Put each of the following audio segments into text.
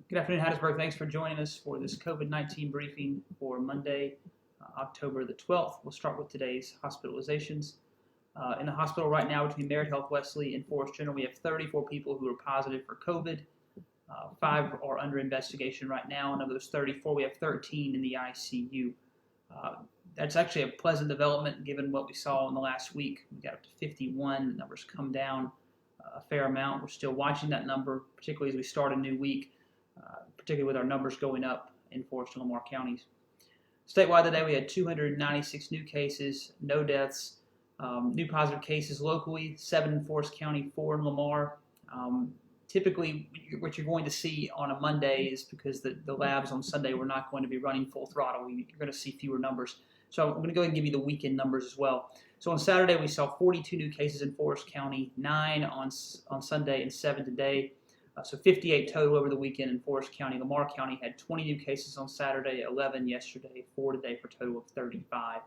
Good afternoon, Hattiesburg. Thanks for joining us for this COVID-19 briefing for Monday, October the 12th. We'll start with today's hospitalizations. In the hospital right now between Merit Health Wesley and Forrest General, we have 34 people who are positive for COVID. 5 are under investigation right now, and of those 34, we have 13 in the ICU. That's actually a pleasant development given what we saw in the last week. We got up to 51. The numbers come down a fair amount. We're still watching that number, particularly as we start a new week. Particularly with our numbers going up in Forrest and LAMAR counties. Statewide today, we had 296 new cases, no deaths, new positive cases locally, 7 in Forrest County, 4 in LAMAR. Typically, what you're going to see on a Monday is because the labs on Sunday were not going to be running full throttle. You're going to see fewer numbers. So I'm going to go ahead and give you the weekend numbers as well. So on Saturday, we saw 42 new cases in Forrest County, 9 on Sunday, and 7 today. So 58 total over the weekend in Forrest County. LAMAR County had 20 new cases on Saturday, 11 yesterday, 4 today for a total of 35.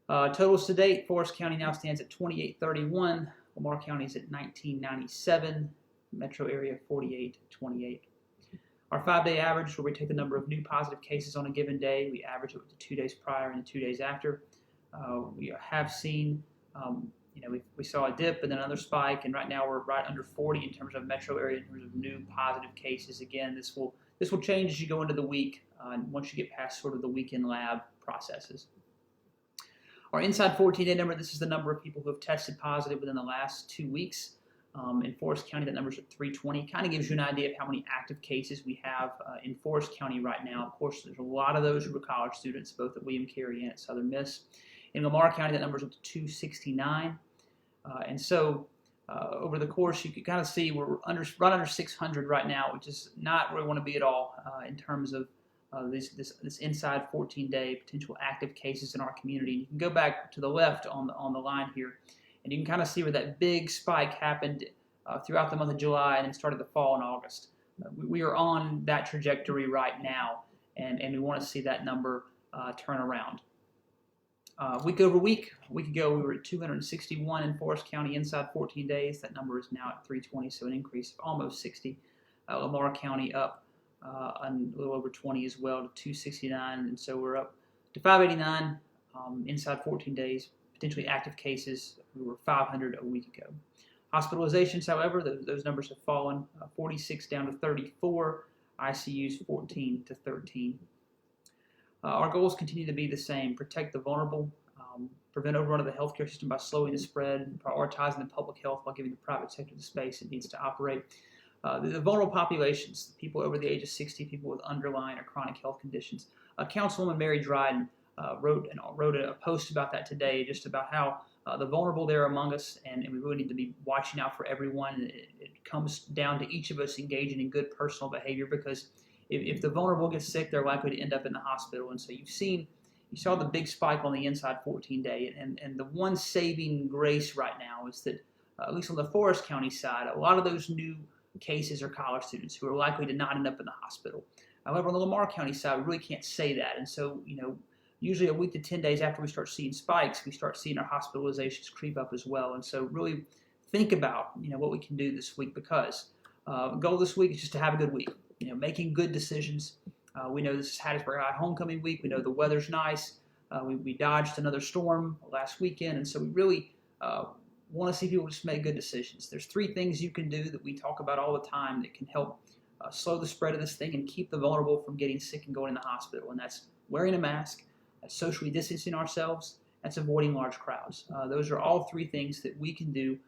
Totals to date, Forrest County now stands at 2831. LAMAR County is at 1997. Metro area 4828. Our 5-day average, where we take the number of new positive cases on a given day, we average it with the 2 days prior and the 2 days after. We have seen we saw a dip and then another spike, and right now we're right under 40 in terms of metro area in terms of new positive cases. Again, this will change as you go into the week once you get past sort of the weekend lab processes. Our inside 14-day number, this is the number of people who have tested positive within the last 2 weeks. In Forrest County, that number is at 320. Kind of gives you an idea of how many active cases we have in Forrest County right now. Of course, there's a lot of those who are college students, both at William Carey and at Southern Miss. In LAMAR County, that number is up to 269. And so over the course, you can kind of see we're right under 600 right now, which is not where we want to be at all in terms of this inside 14-day potential active cases in our community. You can go back to the left on the line here, and you can kind of see where that big spike happened throughout the month of July and then started to fall in August. We are on that trajectory right now, and we want to see that number turn around. Week over week, a week ago we were at 261 in Forrest County inside 14 days. That number is now at 320, so an increase of almost 60. LAMAR County up a little over 20 as well to 269, and so we're up to 589 inside 14 days. Potentially active cases, we were 500 a week ago. Hospitalizations, however, those numbers have fallen 46 down to 34, ICUs 14 to 13. Our goals continue to be the same: protect the vulnerable, prevent overrun of the healthcare system by slowing the spread, prioritizing the public health while giving the private sector the space it needs to operate. The vulnerable populations, people over the age of 60, people with underlying or chronic health conditions. Councilwoman Mary Dryden wrote a post about that today, just about how the vulnerable there among us, and we really need to be watching out for everyone. It comes down to each of us engaging in good personal behavior, because if the vulnerable gets sick, they're likely to end up in the hospital. And so you saw the big spike on the inside 14-day, and the one saving grace right now is that, at least on the Forrest County side, a lot of those new cases are college students who are likely to not end up in the hospital. However, on the LAMAR County side, we really can't say that. And so, usually a week to 10 days after we start seeing spikes, we start seeing our hospitalizations creep up as well. And so really think about, what we can do this week, because the goal this week is just to have a good week. Making good decisions. We know this is Hattiesburg High homecoming week. We know the weather's nice. We dodged another storm last weekend, and so we really want to see people just make good decisions. There's 3 things you can do that we talk about all the time that can help slow the spread of this thing and keep the vulnerable from getting sick and going in the hospital, and that's wearing a mask, that's socially distancing ourselves, that's avoiding large crowds. Those are all 3 things that we can do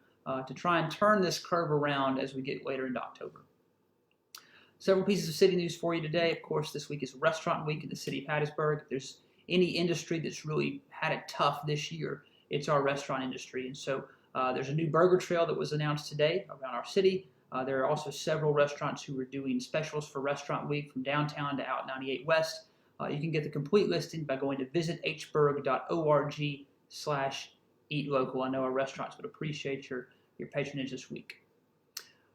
to try and turn this curve around as we get later into October. Several pieces of city news for you today. Of course, this week is Restaurant Week in the city of Hattiesburg. If there's any industry that's really had it tough this year, it's our restaurant industry. And so there's a new burger trail that was announced today around our city. There are also several restaurants who are doing specials for Restaurant Week from downtown to out 98 West. You can get the complete listing by going to visithburg.org/eatlocal. I know our restaurants would appreciate your patronage this week.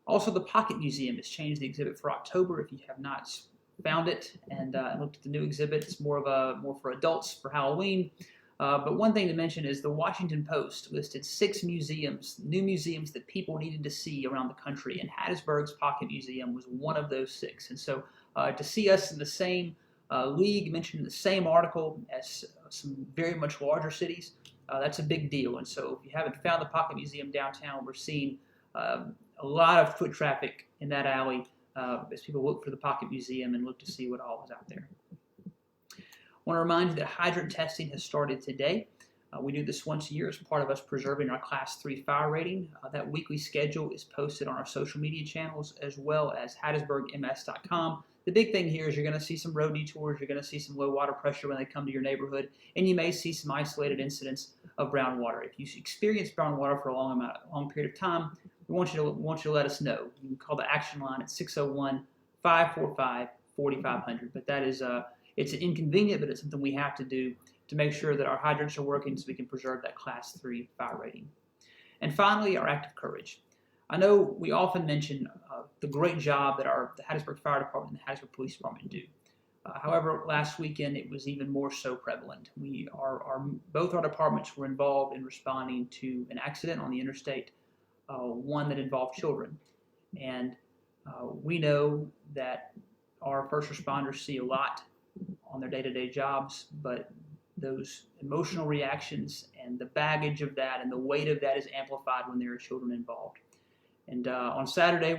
Also, the Pocket Museum has changed the exhibit for October. If you have not found it and looked at the new exhibit, it's more for adults for Halloween. But one thing to mention is the Washington Post listed 6 museums, new museums that people needed to see around the country, and Hattiesburg's Pocket Museum was one of those 6. And so to see us in the same league, mentioned in the same article as some very much larger cities, that's a big deal. And so if you haven't found the Pocket Museum downtown, we're seeing a lot of foot traffic in that alley as people look for the Pocket Museum and look to see what all is out there. I want to remind you that hydrant testing has started today. We do this once a year as part of us preserving our Class 3 fire rating. That weekly schedule is posted on our social media channels as well as HattiesburgMS.com. The big thing here is you're going to see some road detours, you're going to see some low water pressure when they come to your neighborhood, and you may see some isolated incidents of brown water. If you experience brown water for a long period of time, we want you to let us know. You can call the action line at 601-545-4500. But that is it's inconvenient, but it's something we have to do to make sure that our hydrants are working so we can preserve that Class 3 fire rating. And finally, our act of courage. I know we often mention the great job that the Hattiesburg Fire Department and the Hattiesburg Police Department do. However, last weekend it was even more so prevalent. Both our departments were involved in responding to an accident on the interstate, one that involved children. And we know that our first responders see a lot on their day-to-day jobs, but those emotional reactions and the baggage of that and the weight of that is amplified when there are children involved. And on Saturday,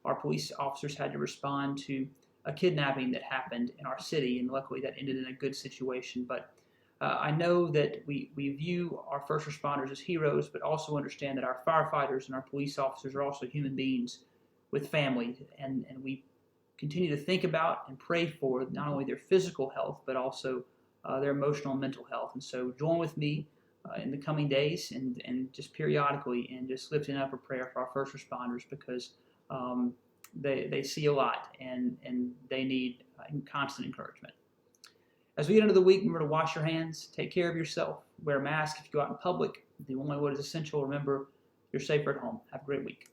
our police officers had to respond to a kidnapping that happened in our city, and luckily that ended in a good situation. But I know that we view our first responders as heroes, but also understand that our firefighters and our police officers are also human beings with families, and we continue to think about and pray for not only their physical health, but also their emotional and mental health. And so join with me in the coming days and just periodically and just lifting up a prayer for our first responders, because they see a lot and they need constant encouragement. As we get into the week, remember to wash your hands, take care of yourself, wear a mask if you go out in public. The only what is essential, remember, you're safer at home. Have a great week.